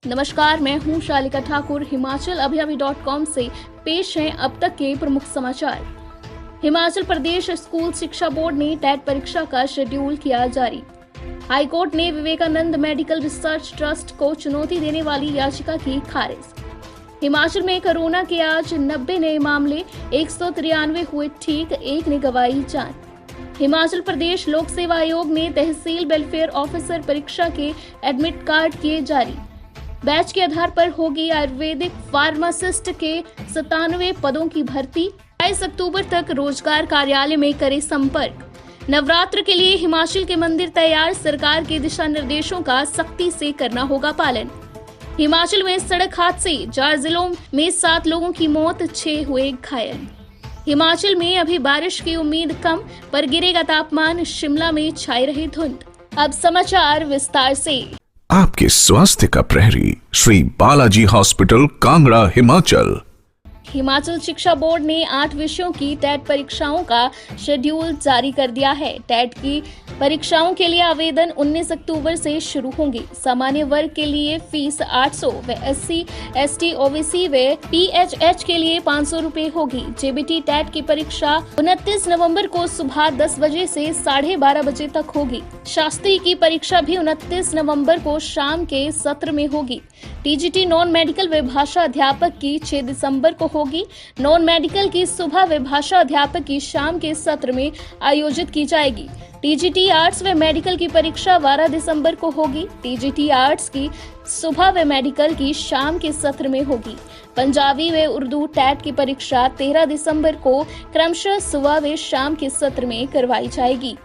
नमस्कार, मैं हूं शालिका ठाकुर। हिमाचल अभी.com से पेश हैं अब तक के प्रमुख समाचार। हिमाचल प्रदेश स्कूल शिक्षा बोर्ड ने टेट परीक्षा का शेड्यूल किया जारी। हाईकोर्ट ने विवेकानंद मेडिकल रिसर्च ट्रस्ट को चुनौती देने वाली याचिका की खारिज। हिमाचल में कोरोना के आज 90 नए मामले, 193 हुए ठीक, एक ने गंवाई जान। हिमाचल प्रदेश लोक सेवा आयोग ने तहसील वेलफेयर ऑफिसर परीक्षा के एडमिट कार्ड किए जारी। बैच के आधार पर होगी आयुर्वेदिक फार्मासिस्ट के 97 पदों की भर्ती। 22 अक्टूबर तक रोजगार कार्यालय में करे संपर्क। नवरात्र के लिए हिमाचल के मंदिर तैयार, सरकार के दिशा निर्देशों का सख्ती से करना होगा पालन। हिमाचल में सड़क हादसे, 4 जिलों में 7 लोगों की मौत, 6 हुए घायल। हिमाचल में अभी बारिश की उम्मीद कम, पर गिरेगा तापमान, शिमला में छाई रही धुंध। अब समाचार विस्तार से। आपके स्वास्थ्य का प्रहरी श्री बालाजी हॉस्पिटल, कांगड़ा, हिमाचल। हिमाचल शिक्षा बोर्ड ने 8 विषयों की टेट परीक्षाओं का शेड्यूल जारी कर दिया है। टेट की परीक्षाओं के लिए आवेदन 19 अक्टूबर से शुरू होंगे। सामान्य वर्ग के लिए फीस 800 व SC, ST, OBC व PHH के लिए 500 रुपए होगी। JBT टेट की परीक्षा 29 नवंबर को सुबह 10 बजे से 12:30 बजे तक होगी। शास्त्री की परीक्षा भी 29 नवंबर को शाम के सत्र में होगी। TGT नॉन मेडिकल व भाषा अध्यापक की 6 दिसंबर को होगी। नॉन मेडिकल की सुबह व भाषा अध्यापक की शाम के सत्र में आयोजित की जाएगी। TGT आर्ट्स व मेडिकल की परीक्षा 12 दिसंबर को होगी। TGT आर्ट्स की सुबह व मेडिकल की शाम के सत्र में होगी। पंजाबी व उर्दू टेट की परीक्षा 13 दिसंबर को क्रमशः सुबह व शाम के सत्र में करवाई जाएगी।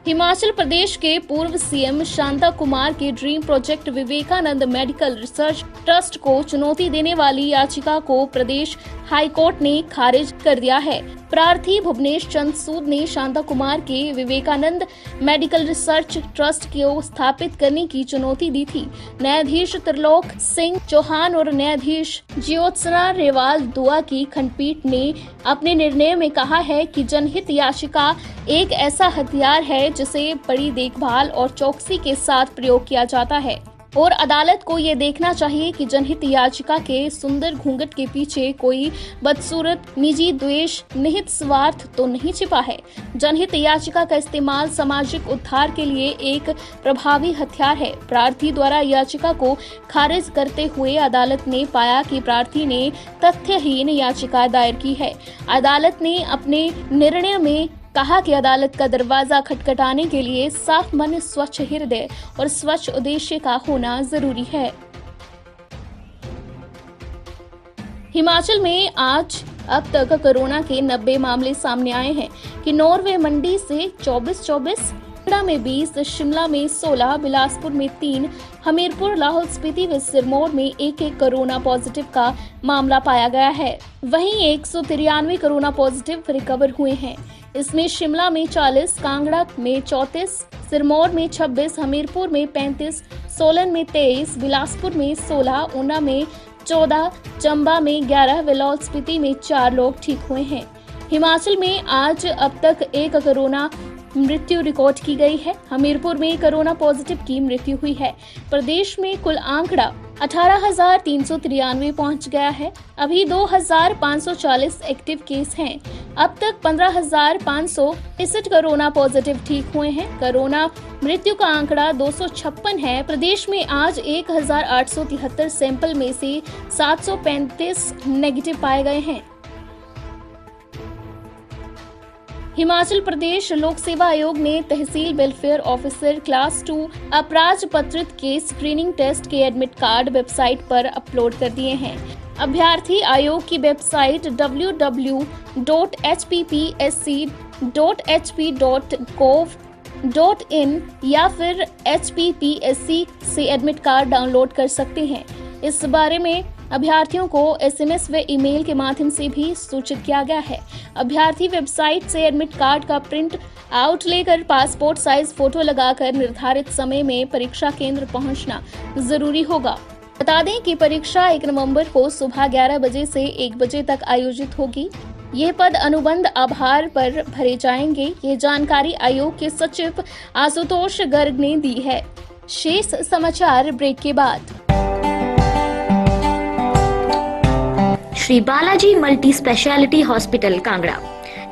हिमाचल प्रदेश के पूर्व CM शांता कुमार के dream project Vivekananda medical research trust को चुनौती देने वाली याचिका को प्रदेश हाईकोर्ट ने खारिज कर दिया है। प्रार्थी भुवनेश चंद सूद ने शांता कुमार के विवेकानंद मेडिकल रिसर्च ट्रस्ट को स्थापित करने की चुनौती दी थी। न्यायाधीश त्रिलोक सिंह चौहान और न्यायाधीश ज्योत्सना रेवाल दुआ की खंडपीठ ने अपने निर्णय में कहा है कि जनहित याचिका एक ऐसा हथियार है जिसे बड़ी देखभाल और चौकसी के साथ प्रयोग किया जाता है और अदालत को ये देखना चाहिए कि जनहित याचिका के सुंदर घूंघट के पीछे कोई बदसूरत निजी द्वेष, निहित स्वार्थ तो नहीं छिपा है। जनहित याचिका का इस्तेमाल सामाजिक उद्धार के लिए एक प्रभावी हथियार है। प्रार्थी द्वारा याचिका को खारिज करते हुए अदालत ने पाया कि प्रार्थी ने तथ्यहीन याचिका दायर की है। अदालत ने अपने निर्णय में कहा कि अदालत का दरवाजा खटखटाने के लिए साफ मन, स्वच्छ हृदय और स्वच्छ उद्देश्य का होना जरूरी है। हिमाचल में आज अब तक कोरोना के 90 मामले सामने आए हैं। किन्नौर व मंडी से 24, कांगड़ा में 20, शिमला में 16, बिलासपुर में 3, हमीरपुर, लाहौल स्पीति व सिरमौर में 1 कोरोना पॉजिटिव का मामला पाया गया है। वहीं 193 कोरोना पॉजिटिव रिकवर हुए हैं। इसमें शिमला में 40, कांगड़ा में 34, सिरमौर में 26, हमीरपुर में 35, सोलन में 23, बिलासपुर में 16, ऊना में 14, चंबा में 11 व लाहौल स्पीति में 4 लोग ठीक हुए हैं। हिमाचल में आज अब तक 1 कोरोना मृत्यु रिकॉर्ड की गई है। हमीरपुर में कोरोना पॉजिटिव की मृत्यु हुई है। प्रदेश में कुल आंकड़ा 18,393 पहुंच गया है। अभी 2,540 एक्टिव केस हैं। अब तक 15,561 कोरोना पॉजिटिव ठीक हुए हैं। कोरोना मृत्यु का आंकड़ा 256 है। प्रदेश में आज 1,873 सैंपल में से 735 नेगेटिव पाए गए हैं। हिमाचल प्रदेश लोक सेवा आयोग ने तहसील वेलफेयर ऑफिसर क्लास 2 अपराध पत्रित के स्क्रीनिंग टेस्ट के एडमिट कार्ड वेबसाइट पर अपलोड कर दिए हैं। अभ्यर्थी आयोग की वेबसाइट www.hppsc.hp.gov.in या फिर HPPSC से एडमिट कार्ड डाउनलोड कर सकते हैं। इस बारे में अभ्यर्थियों को SMS व ईमेल के माध्यम से भी सूचित किया गया है। अभ्यर्थी वेबसाइट से एडमिट कार्ड का प्रिंट आउट लेकर पासपोर्ट साइज फोटो लगाकर निर्धारित समय में परीक्षा केंद्र पहुंचना जरूरी होगा। बता दें कि परीक्षा 1 नवंबर को सुबह 11 बजे से 1 बजे तक आयोजित होगी। ये पद अनुबंध आधार पर भरे जाएंगे। ये जानकारी आयोग के सचिव आशुतोष गर्ग ने दी है। शेष समाचार ब्रेक के बाद। Shri Balaji multi speciality hospital Kangra,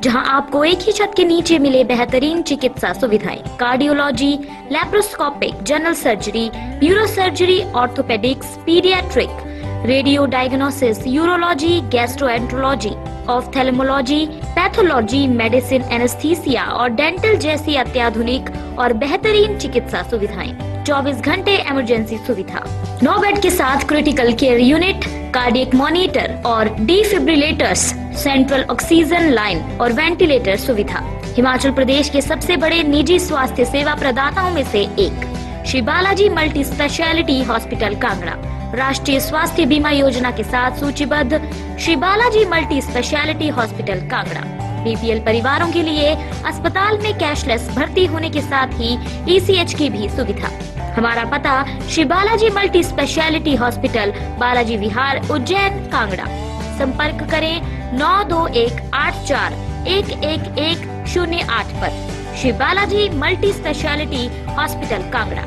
जहां आपको एक ही छत के नीचे मिले बेहतरीन चिकित्सा सुविधाएं, cardiology, laparoscopic, general surgery, neuro surgery, orthopaedics, paediatric, radio diagnosis, urology, gastroenterology, ophthalmology, pathology, medicine, anaesthesia और डेंटल जैसी अत्याधुनिक और बेहतरीन चिकित्सा सुविधाएं, 24 घंटे इमरजेंसी सुविधा, 9 बेड के साथ critical care unit, cardiac monitor और डिफिब्रिलेटर्स, सेंट्रल ऑक्सीजन लाइन और वेंटिलेटर सुविधा। हिमाचल प्रदेश के सबसे बड़े निजी स्वास्थ्य सेवा प्रदाताओं में से एक Shri Balaji multi speciality hospital Kangra राष्ट्रीय स्वास्थ्य बीमा योजना के साथ सूचीबद्ध Shri Balaji multi speciality hospital Kangra BPL परिवारों के लिए अस्पताल में कैशलेस भर्ती होने के साथ ही ईसीएच की भी सुविधा। हमारा पता Shri Balaji multi speciality hospital, Balaji Vihar, Ujjain, Kangra. संपर्क करें 9218411108 पर। Shri Balaji multi speciality hospital Kangra.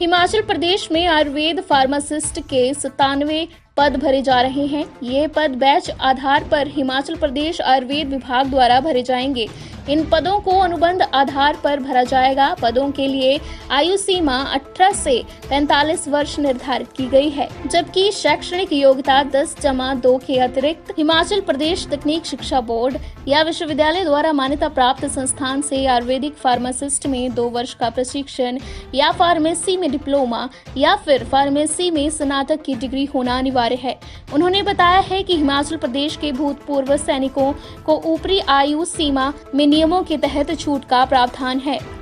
Himachal Pradesh में आयुर्वेद फार्मासिस्ट के 97 पद भरे जा रहे हैं। ये पद बैच आधार पर हिमाचल प्रदेश आयुर्वेद विभाग द्वारा भरे जाएंगे। इन पदों को अनुबंध आधार पर भरा जाएगा। पदों के लिए आयु सीमा 18 से 45 वर्ष निर्धारित की गई है, जबकि शैक्षणिक योग्यता 10+2 के अतिरिक्त हिमाचल प्रदेश तकनीक शिक्षा बोर्ड या विश्वविद्यालय द्वारा मान्यता प्राप्त संस्थान से आयुर्वेदिक फार्मासिस्ट में 2 वर्ष का प्रशिक्षण या फार्मेसी में डिप्लोमा या फिर फार्मेसी में स्नातक की डिग्री होना अनिवार्य है। उन्होंने बताया है कि हिमाचल प्रदेश के भूतपूर्व सैनिकों को ऊपरी आयु सीमा में नियमों के तहत छूट का प्रावधान है।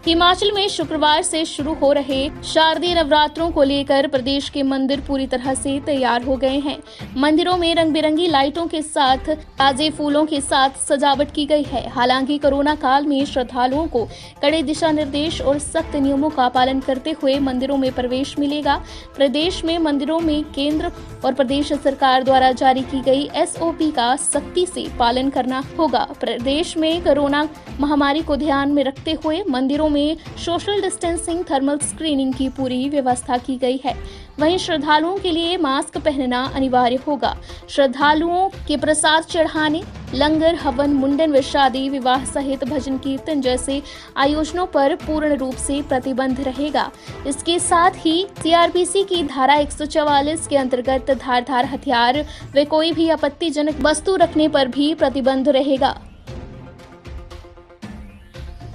हिमाचल में शुक्रवार से शुरू हो रहे शारदीय नवरात्रों को लेकर प्रदेश के मंदिर पूरी तरह से तैयार हो गए हैं। मंदिरों में रंग बिरंगी लाइटों के साथ ताजे फूलों के साथ सजावट की गई है। हालांकि कोरोना काल में श्रद्धालुओं को कड़े दिशा निर्देश और सख्त नियमों का पालन करते हुए मंदिरों में प्रवेश मिलेगा। प्रदेश में मंदिरों में केंद्र और प्रदेश सरकार द्वारा जारी की गई SOP का सख्ती से पालन करना होगा। प्रदेश में कोरोना महामारी को ध्यान में रखते हुए मंदिरों में सोशल डिस्टेंसिंग, थर्मल स्क्रीनिंग की पूरी व्यवस्था की गई है। वहीं श्रद्धालुओं के लिए मास्क पहनना अनिवार्य होगा। श्रद्धालुओं के प्रसाद चढ़ाने, लंगर, हवन, मुंडन व शादी विवाह सहित भजन कीर्तन जैसे आयोजनों पर पूर्ण रूप से प्रतिबंध रहेगा। इसके साथ ही CRPC की धारा 144 के अंतर्गत धारदार हथियार व कोई भी आपत्तिजनक वस्तु रखने पर भी प्रतिबंध रहेगा।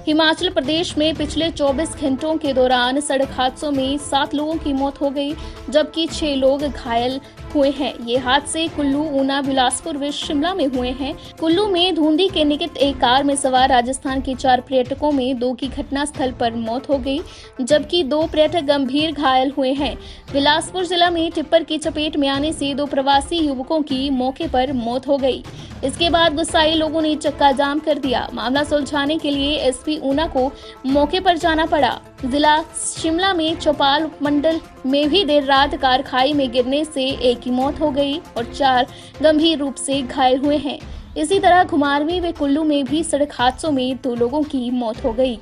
हिमाचल प्रदेश में पिछले 24 घंटों के दौरान सड़क हादसों में 7 लोगों की मौत हो गई, जबकि 6 लोग घायल हुए हैं। ये हादसे कुल्लू, ऊना, बिलासपुर व शिमला में हुए हैं। कुल्लू में धुंधी के निकट एक कार में सवार राजस्थान के 4 पर्यटकों में 2 की घटनास्थल पर मौत हो गई, जबकि 2 पर्यटक गंभीर घायल हुए हैं। बिलासपुर जिला में टिप्पर की चपेट में आने से 2 प्रवासी युवकों की मौके पर मौत हो गई। इसके बाद गुस्साए लोगों ने चक्का जाम कर दिया। मामला सुलझाने के लिए SP ऊना को मौके पर जाना पड़ा। जिला शिमला में चौपाल उपमंडल में भी देर रात कार खाई में गिरने से 1 की मौत हो गई और 4 गंभीर रूप से घायल हुए हैं। इसी तरह घुमारवीं व कुल्लू में भी सड़क हादसों में 2 लोगों की मौत हो गई।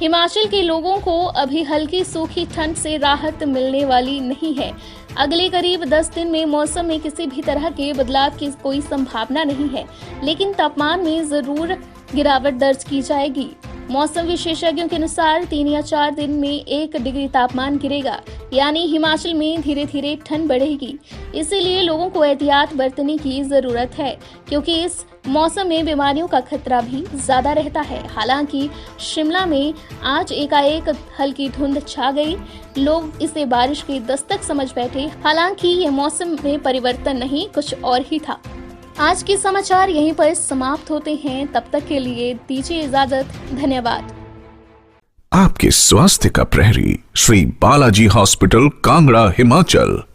हिमाचल के लोगों को अभी हल्की सूखी ठंड से राहत मिलने वाली नहीं है। अगले करीब 10 दिन में मौसम में किसी भी तरह के बदलाव की कोई संभावना नहीं है, लेकिन तापमान में जरूर गिरावट दर्ज की जाएगी। मौसम विशेषज्ञों के अनुसार 3 या 4 दिन में 1 डिग्री तापमान गिरेगा, यानी हिमाचल में धीरे धीरे ठंड बढ़ेगी। इसीलिए लोगों को एहतियात बरतने की जरूरत है, क्योंकि इस मौसम में बीमारियों का खतरा भी ज्यादा रहता है। हालांकि शिमला में आज एकाएक हल्की धुंध छा गई। लोग इसे बारिश की दस्तक समझ बैठे। हालांकि ये मौसम में परिवर्तन नहीं, कुछ और ही था। आज के समाचार यहीं पर समाप्त होते हैं। तब तक के लिए दीजिए इजाजत। धन्यवाद। आपके स्वास्थ्य का प्रहरी श्री बालाजी हॉस्पिटल, कांगड़ा, हिमाचल।